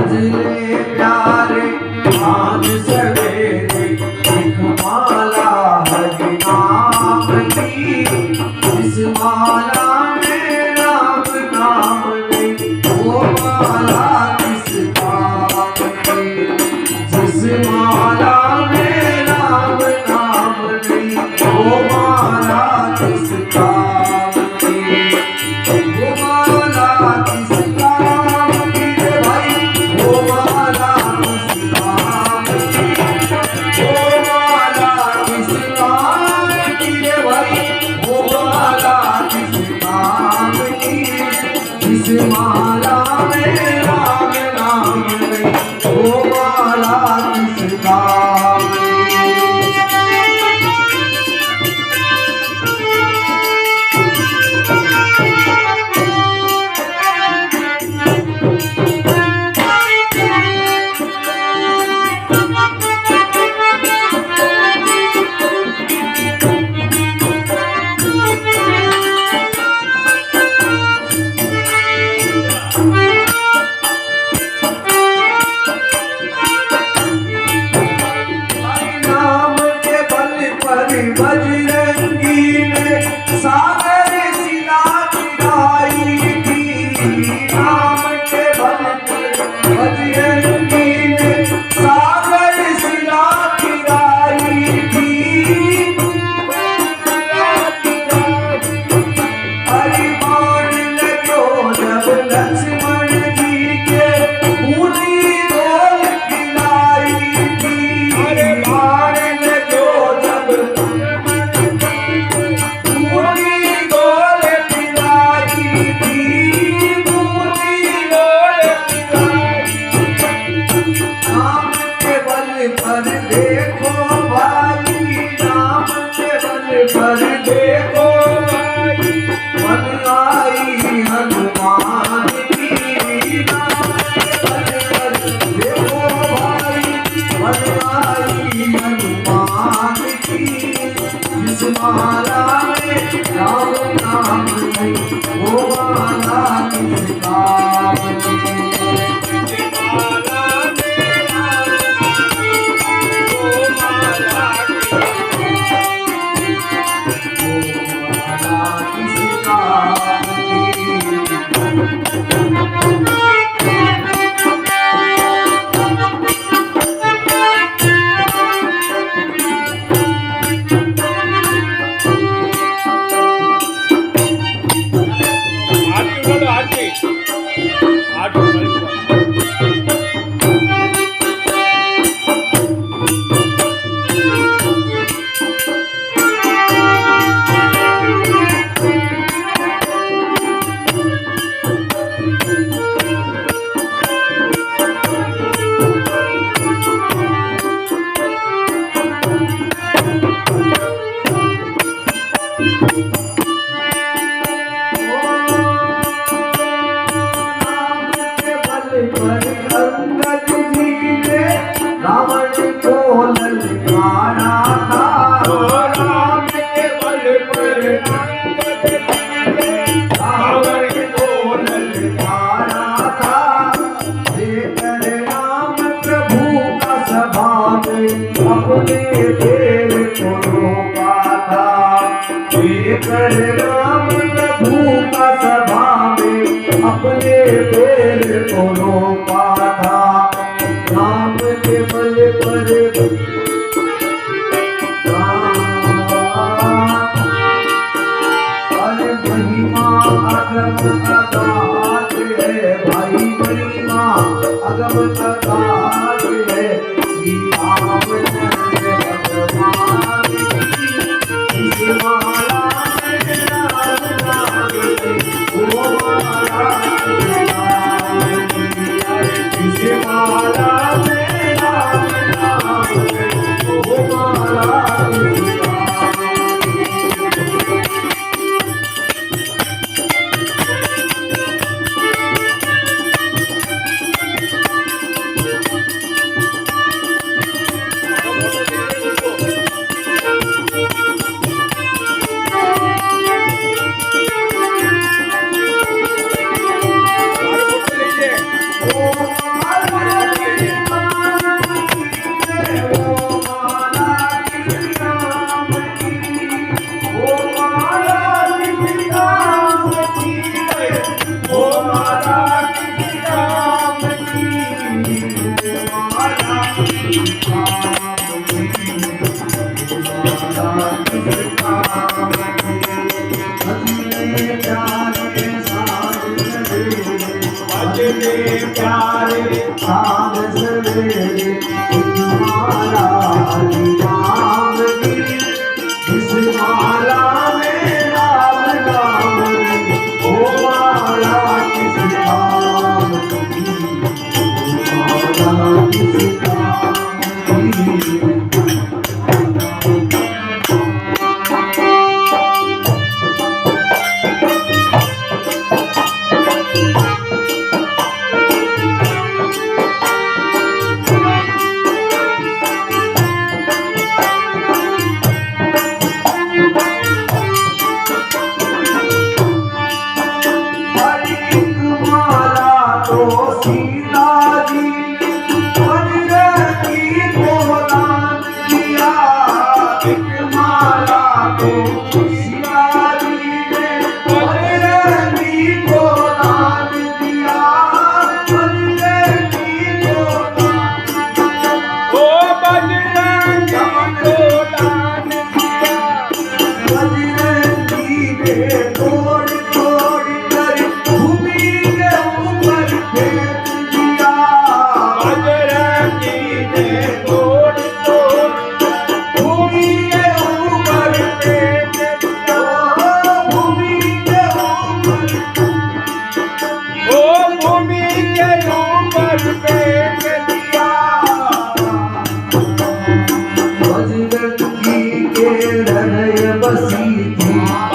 भजले प्यारे मान सवेरे एक माला हरि नाम की इस माला में राम नाम नहीं वो माला किस काम की जिस माला में राम नाम नहीं वो माला किस काम की वो माला किस काम की रे भाई वो माला किस काम की वो माला किस काम की रे भाई वो माला किस काम की जिस माला में राम नाम नहीं वो माला किस काम की बजरंगी ने सागर शिला गिराई थी नाम के बल पर बजरंगी ने सागर शिला गिराई थी हरि बाण लगो जब लक्ष्मण जी के पूरी डोल खिलाई थी हरि बाण लगो जब पर देखो भाई नाम के बल पर देखो भाई मन आई हनुमान की नाम के बल पर देखो भाई मन आई हनुमान की जिस माला में राम नाम नहीं वो माला किस काम की अंगद जी ने रावण को ललकारा था राम के बल पर अंगद जी ने रावण को ललकारा था लेकर राम प्रभु का सभा में अपने पैर को रोका था लेकर राम प्रभु का सभा में अपने पैर को रोका था राम के बल पर अरे महिमा अगम अगाध है भाई महिमा अगम अगाध है श्री रामचंद्र भगवान की इस माला में राम नाम वो माला इस माला में राम नाम वो माला रे शाम सवेरे एक माला राम की इस माला में राम नाम नहीं ओ माला किस काम की ओ माला किस काम की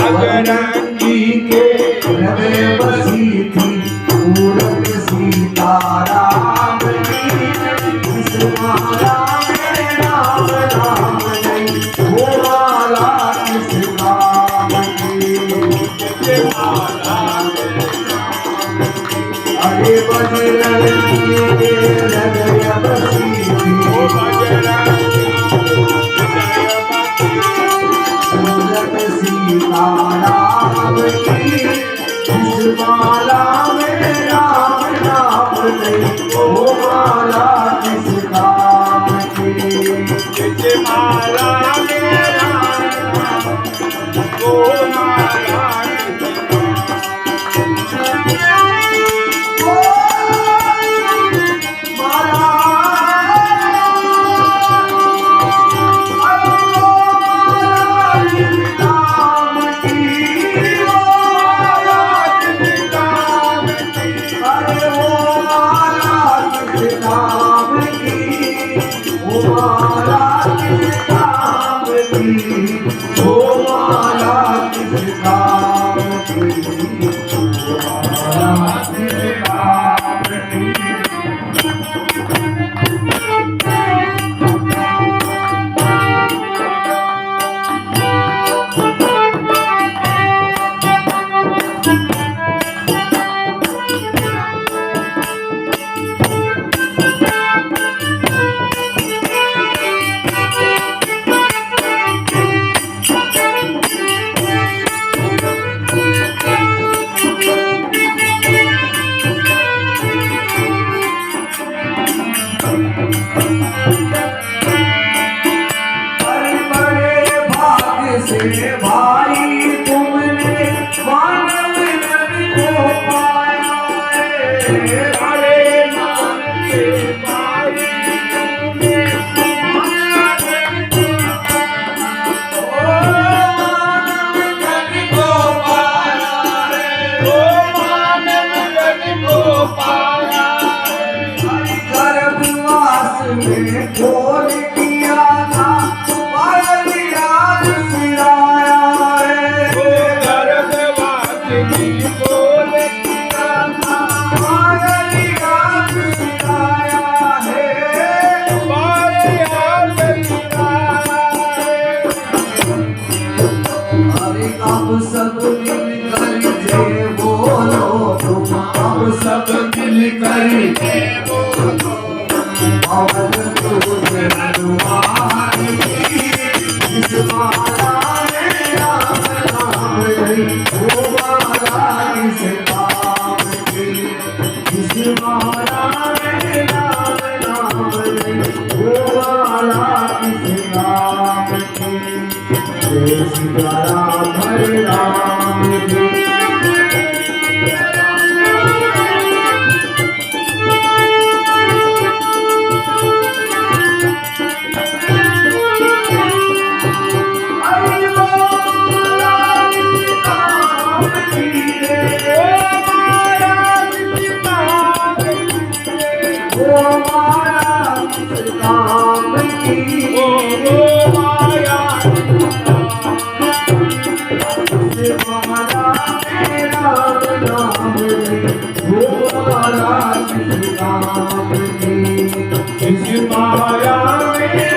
बजरंगी के हृदय बसी थी मूरत सीताराम की इस माला में राम नाम नहीं वो माला किस काम की अरे बजरंगी के हृदय बसी थी सीताराम की इस माला में राम नाम नहीं ओ माला किस काम की इस माला में राम नाम ओ माला भाई तुमने मानव जन को पाया हरे नाम से भाई तुमने मानव जन को पाया ओ मानव जन को पाया गर्भवास में खोल दिया था सब मिलकर जय बोलो तुम अब सब मिलकर जय बोलो पवन तुझे हनुमान की इस माला में राम नाम नहीं वो माला किस काम की इस माला में राम नाम नहीं वो माला किस काम की जय सीताराम हरे राम वो माया किस काम की ओ माया इस माया में राम नाम है वो माया किस काम की इस माया में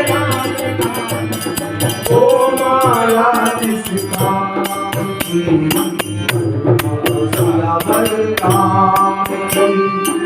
ओ माया किस काम की सियावर काम की